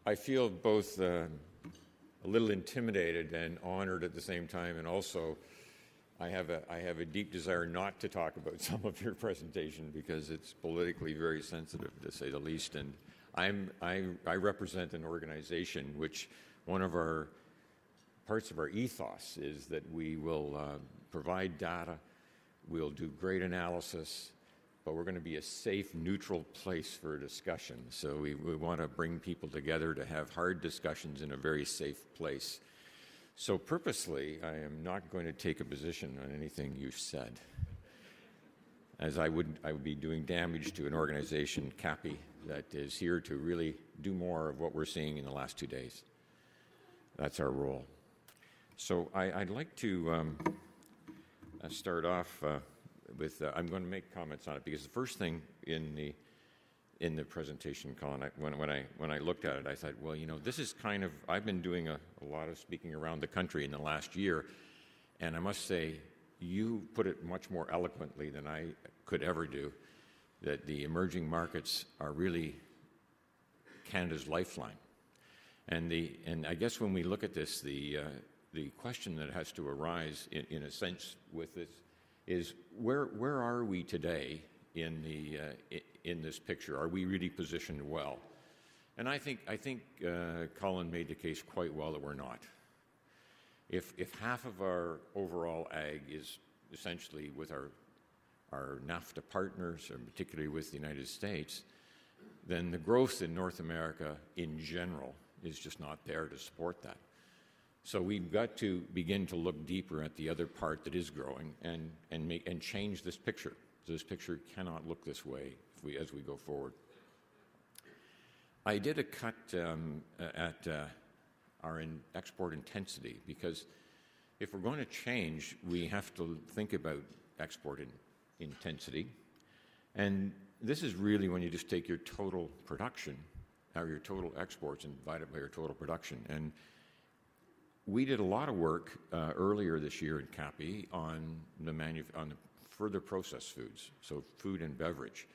I feel both a little intimidated and honored at the same time, and also I have a deep desire not to talk about some of your presentation because it's politically very sensitive, to say the least. And I represent an organization which one of our parts of our ethos is that we will provide data, we'll do great analysis, but we're going to be a safe, neutral place for a discussion. So we want to bring people together to have hard discussions in a very safe place. So purposely, I am not going to take a position on anything you've said, as I would be doing damage to an organization, CAPI, that is here to really do more of what we're seeing in the last 2 days. That's our role. So I'd like to start off with, I'm going to make comments on it because the first thing in the presentation, Colin, when I looked at it, I thought, well, you know, this is kind of, I've been doing a lot of speaking around the country in the last year, and I must say, you put it much more eloquently than I could ever do, that the emerging markets are really Canada's lifeline. And I guess when we look at this, the question that has to arise, in a sense, with this, is where are we today in this picture? Are we really positioned well? And I think Colin made the case quite well that we're not. If half of our overall ag is essentially with our NAFTA partners, and particularly with the United States, then the growth in North America in general is just not there to support that. So we've got to begin to look deeper at the other part that is growing and change this picture. This picture cannot look this way as we go forward. I did a cut at our export intensity because if we're going to change, we have to think about export intensity. And this is really when you just take your total production, or your total exports, and divide it by your total production. And we did a lot of work earlier this year in CAPI on the further processed foods, so food and beverage.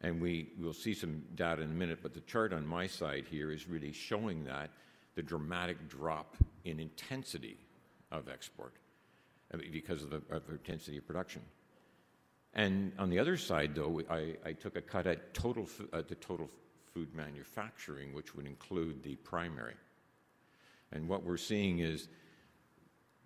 And we'll see some data in a minute, but the chart on my side here is really showing that the dramatic drop in intensity of export because of the intensity of production. And on the other side, though, I took a cut at the total food manufacturing, which would include the primary. And what we're seeing is,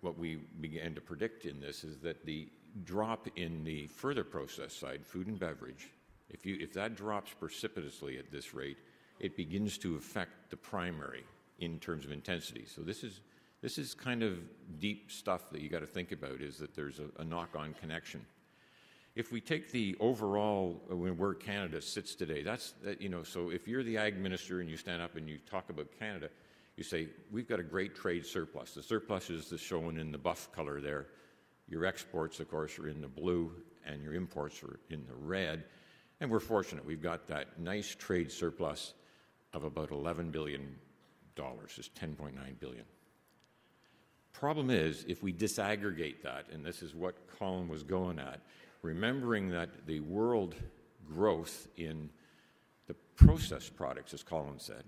what we began to predict in this is that the drop in the further processed side, food and beverage, if that drops precipitously at this rate, it begins to affect the primary in terms of intensity. So this is kind of deep stuff that you got to think about, is that there's a knock-on connection. If we take the overall, where Canada sits today, so if you're the ag minister and you stand up and you talk about Canada, you say, we've got a great trade surplus. The surplus is shown in the buff color there. Your exports, of course, are in the blue, and your imports are in the red. And we're fortunate. We've got that nice trade surplus of about $11 billion, just $10.9 billion. Problem is, if we disaggregate that, and this is what Colin was going at, remembering that the world growth in the processed products, as Colin said,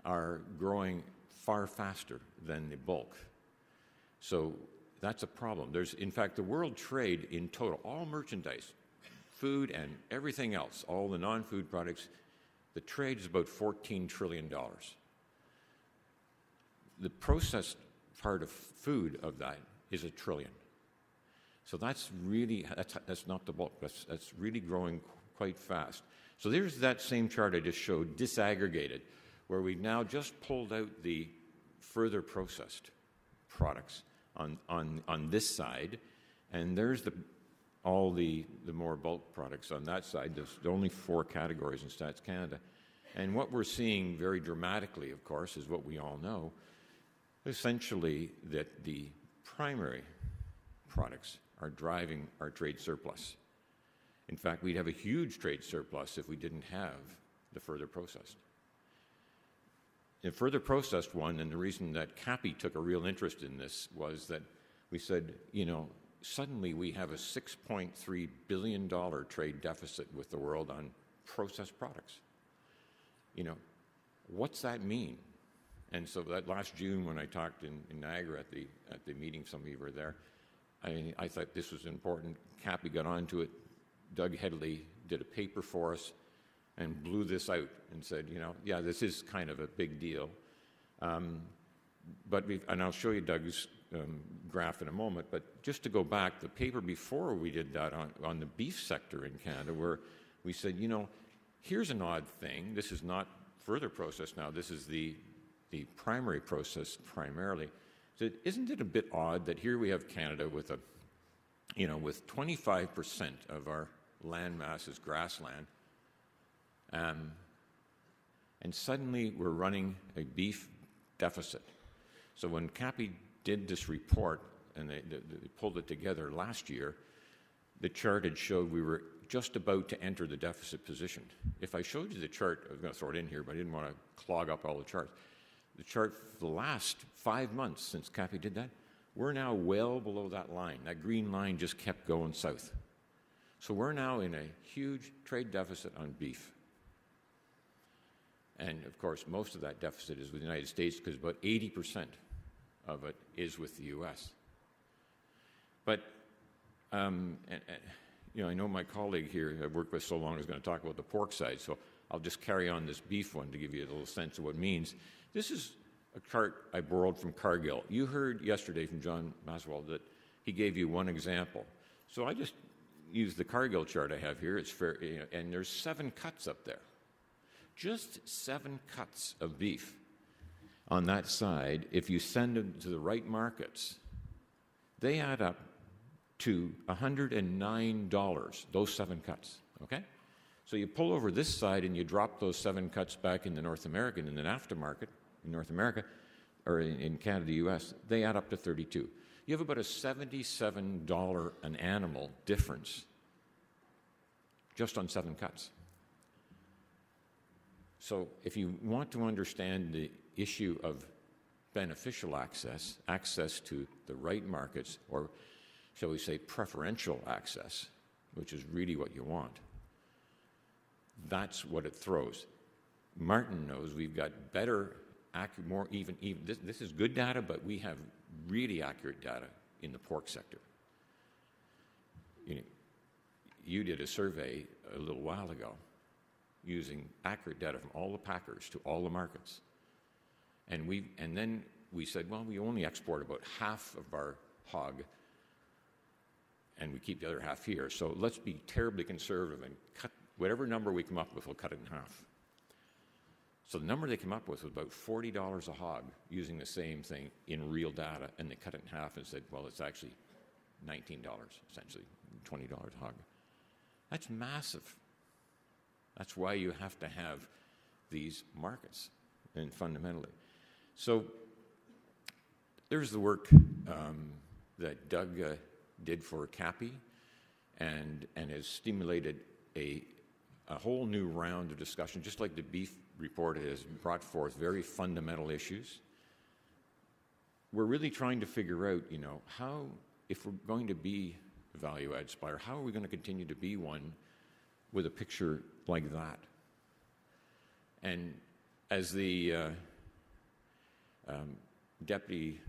are growing far faster than the bulk. So that's a problem. In fact, the world trade in total, all merchandise, food and everything else, all the non-food products, the trade is about $14 trillion. The processed part of food of that is $1 trillion. So that's not the bulk. That's really growing quite fast. So there's that same chart I just showed, disaggregated, where we've now just pulled out the further processed products on this side, and there's all the more bulk products on that side. There's only 4 categories in Stats Canada. And what we're seeing very dramatically, of course, is what we all know, essentially that the primary products are driving our trade surplus. In fact, we'd have a huge trade surplus if we didn't have the further processed. The further processed one, and the reason that CAPI took a real interest in this, was that we said, suddenly we have a $6.3 billion trade deficit with the world on processed products. what's that mean? And so that last June when I talked in Niagara at the meeting, some of you were there, I thought this was important. Cappy got onto it. Doug Headley did a paper for us and blew this out and said, yeah, this is kind of a big deal. And I'll show you Doug's graph in a moment, but just to go back, the paper before we did that on the beef sector in Canada, where we said, here's an odd thing. This is not further processed now. This is the primary process primarily. So isn't it a bit odd that here we have Canada with with 25% of our land mass is grassland, and suddenly we're running a beef deficit. So when Cappy did this report and they pulled it together last year, the chart had showed we were just about to enter the deficit position. If I showed you the chart, I was going to throw it in here, but I didn't want to clog up all the charts. The chart for the last 5 months since Cappy did that, we're now well below that line. That green line just kept going south. So we're now in a huge trade deficit on beef. And of course, most of that deficit is with the United States because about 80% of it is with the U.S. But, I know my colleague here I've worked with so long is going to talk about the pork side, so I'll just carry on this beef one to give you a little sense of what it means. This is a chart I borrowed from Cargill. You heard yesterday from John Maswell that he gave you one example. So I just used the Cargill chart I have here. It's fair, and there's 7 cuts up there. Just 7 cuts of beef on that side. If you send them to the right markets, they add up to $109, those 7 cuts, okay? So you pull over this side and you drop those 7 cuts back in the North American, in the NAFTA market, in North America, or in Canada, US, they add up to 32. You have about a $77 an animal difference just on 7 cuts. So if you want to understand the issue of beneficial access to the right markets, or shall we say preferential access, which is really what you want, that's what it throws. Martin knows we've got better, more even this is good data, but we have really accurate data in the pork sector. You did a survey a little while ago using accurate data from all the packers to all the markets. And then we said, well, we only export about half of our hog, and we keep the other half here. So let's be terribly conservative and cut whatever number we come up with, we'll cut it in half. So the number they came up with was about $40 a hog using the same thing in real data, and they cut it in half and said, well, it's actually $19, essentially, $20 a hog. That's massive. That's why you have to have these markets, and fundamentally. So there's the work that Doug did for Cappy and has stimulated a whole new round of discussion, just like the beef report has brought forth very fundamental issues. We're really trying to figure out, how, if we're going to be a value-add supplier, how are we going to continue to be one with a picture like that? And as the deputy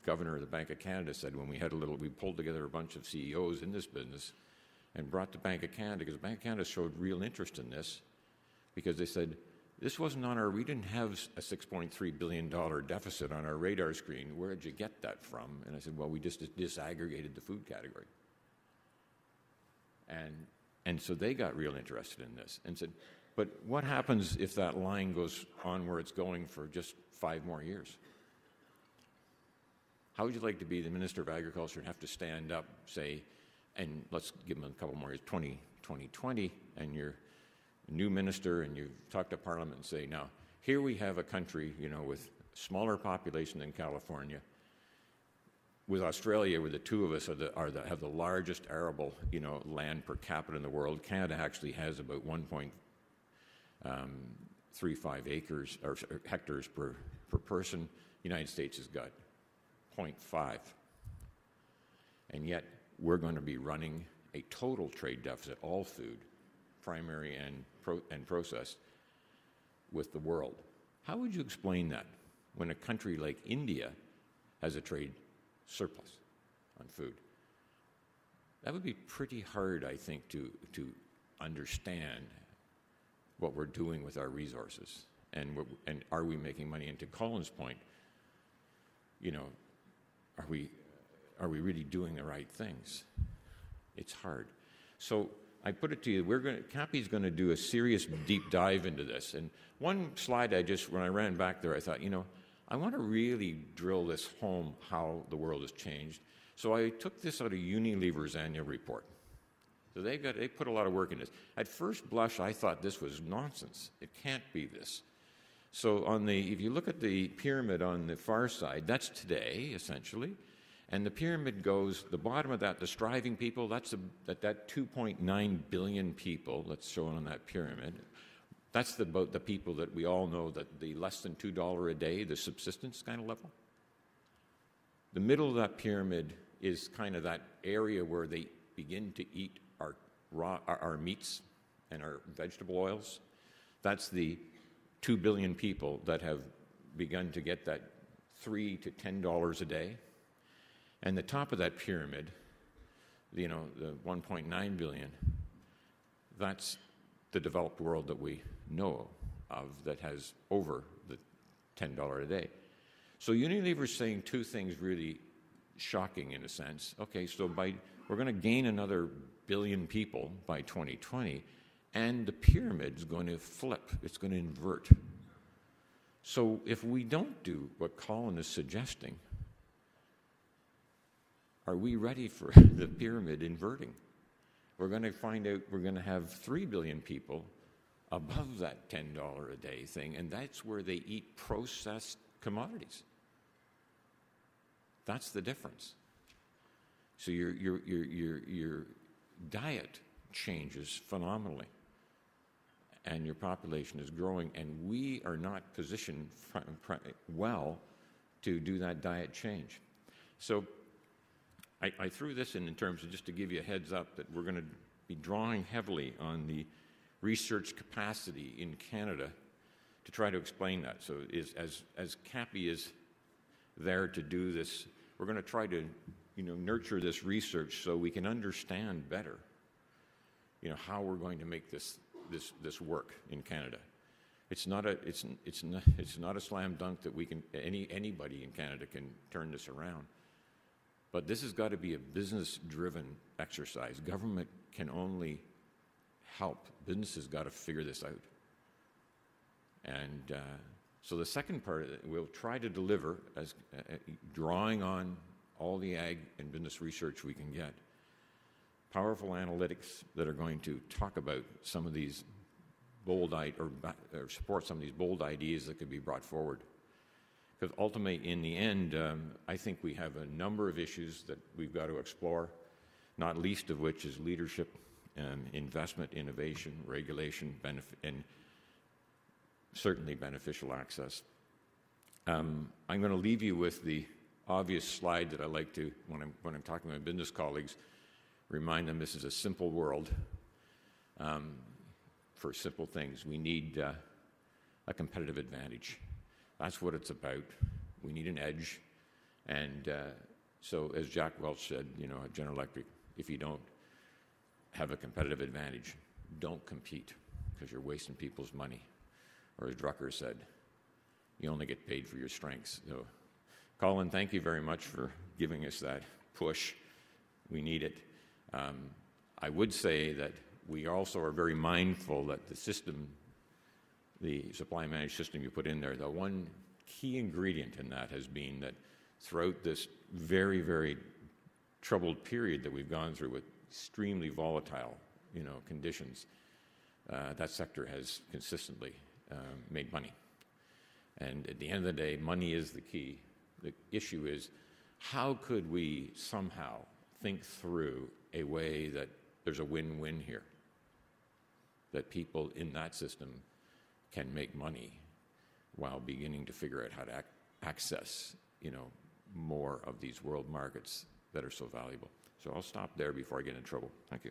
governor of the Bank of Canada said when we pulled together a bunch of CEOs in this business and brought the Bank of Canada, because the Bank of Canada showed real interest in this, because they said, this wasn't we didn't have a $6.3 billion deficit on our radar screen. Where did you get that from? And I said, well, we just disaggregated the food category. And so they got real interested in this and said, but what happens if that line goes on where it's going for just 5 more years? How would you like to be the Minister of Agriculture and have to stand up, say, and let's give them a couple more years, 2020, and you're a new minister and you've talked to Parliament and say, now, here we have a country, with smaller population than California, with Australia, where the two of us have the largest arable, land per capita in the world. Canada actually has about 1.35 acres or hectares per person. The United States has got 0.5. And yet we're going to be running a total trade deficit, all food, primary and processed, with the world. How would you explain that when a country like India has a trade surplus on food? That would be pretty hard, I think, to understand what we're doing with our resources and are we making money? And to Colin's point, you know, are we really doing the right things? It's hard. So I put it to you, Cappy's going to do a serious deep dive into this. And one slide when I ran back there, I thought, you know, I want to really drill this home, how the world has changed. So I took this out of Unilever's annual report. So they put a lot of work in this. At first blush, I thought this was nonsense. It can't be this. So if you look at the pyramid on the far side, that's today, essentially. And the pyramid goes, the bottom of that, the striving people, that 2.9 billion people that's shown on that pyramid. That's about the people that we all know, that the less than $2 a day, the subsistence kind of level. The middle of that pyramid is kind of that area where they begin to eat our meats and our vegetable oils. That's the 2 billion people that have begun to get that $3 to $10 a day. And the top of that pyramid, you know, the 1.9 billion, that's the developed world that we know of that has over the $10 a day. So Unilever's saying two things really shocking in a sense. Okay, so we're going to gain another billion people by 2020, and the pyramid's going to flip. It's going to invert. So if we don't do what Colin is suggesting, are we ready for the pyramid inverting? We're going to find out we're going to have 3 billion people above that $10 a day thing, and that's where they eat processed commodities. That's the difference. So your diet changes phenomenally, and your population is growing, and we are not positioned well to do that diet change. So I threw this in terms of just to give you a heads up that we're going to be drawing heavily on the research capacity in Canada to try to explain that. So as Cappy is there to do this, we're going to try to, you know, nurture this research so we can understand better, you know, how we're going to make this work in Canada. It's not a slam dunk that we can anybody in Canada can turn this around. But this has got to be a business-driven exercise. Government can only help. Business has got to figure this out. And so the second part of it, we'll try to deliver as drawing on all the ag and business research we can get. Powerful analytics that are going to talk about some of these bold or support some of these bold ideas that could be brought forward. Because ultimately, in the end, I think we have a number of issues that we've got to explore, not least of which is leadership, investment, innovation, regulation, and certainly beneficial access. I'm going to leave you with the obvious slide that I like to, when I'm talking to my business colleagues, remind them this is a simple world for simple things. We need a competitive advantage. That's what it's about. We need an edge. And so as Jack Welch said, you know, at General Electric, if you don't have a competitive advantage, don't compete because you're wasting people's money. Or as Drucker said, you only get paid for your strengths. So, Colin, thank you very much for giving us that push. We need it. I would say that we also are very mindful that the system, the supply managed system you put in there, the one key ingredient in that has been that throughout this very, very troubled period that we've gone through with extremely volatile, you know, conditions, that sector has consistently made money. And at the end of the day, money is the key. The issue is, how could we somehow think through a way that there's a win-win here, that people in that system can make money while beginning to figure out how to access, you know, more of these world markets that are so valuable. So I'll stop there before I get in trouble. Thank you.